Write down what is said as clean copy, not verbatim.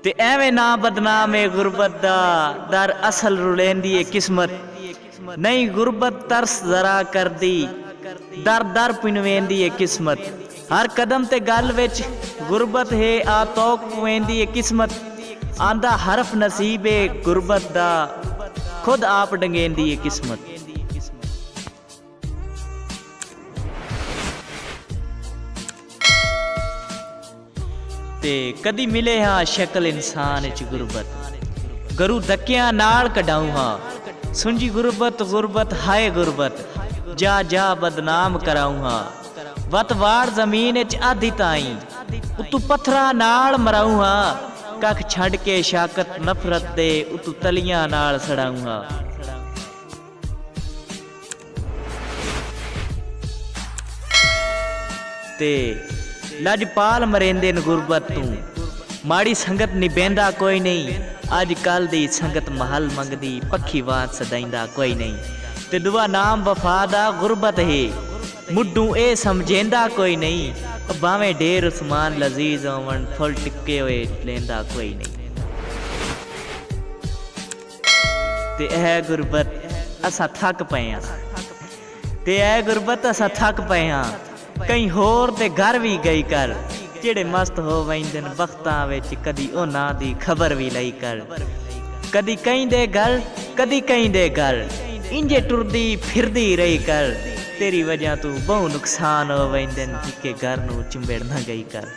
ते एवें ना बदनाम है गुरबत दा दर असल रुलेंदी है किस्मत नहीं गुरबत तरस जरा कर दी दर दर पिनवेंदी है किस्मत हर कदम ते गल विच गुरबत है आ तौक पवेंदी है किस्मत आंदा हरफ नसीबे गुरबत दा खुद आप डंगेंदी है किस्मत। ते कदी मिले हाँ शक्ल इंसान च गुरबत गरू धक्कियां नाल कढाऊं हाँ सुंजी गुरबत गुरबत हाय गुरबत जा जा बदनाम कराऊं हाँ वत वार जमीन च आधी ताई उतू पत्थरा नाल मराऊं हाँ कख छड़ के शाकत नफरत दे उतू तलियां नाल सड़ाऊं हाँ। ते लजपाल मरेंदे न गुरबत तू माड़ी संगत निबेंदा कोई नहीं अज कल दी संगत महल मंगदी पखी वात सदाइंदा कोई नहीं ते दुआ नाम वफा दा गुरबत है मुड्डू ए समझेंदा कोई नहीं भावें ढेर उस्मान लजीज होवन फुल टिक्के हुए लेंदा कोई नहीं। ते ऐ गुरबत असा थक पे हाँ ते ऐ गुरबत असा थक पे हाँ कई होर ते घर भी गई कर जेड़े मस्त हो वैंदे न वक्तां विच कदी उन्हां दी खबर भी लई कर कदी कहीं दे घर कदी कहीं दे घर इंजे टुरदी फिरदी रही कर तेरी वजह तू बहु नुकसान हो वैंदे न के घर नू चिंबेड़ ना गई कर।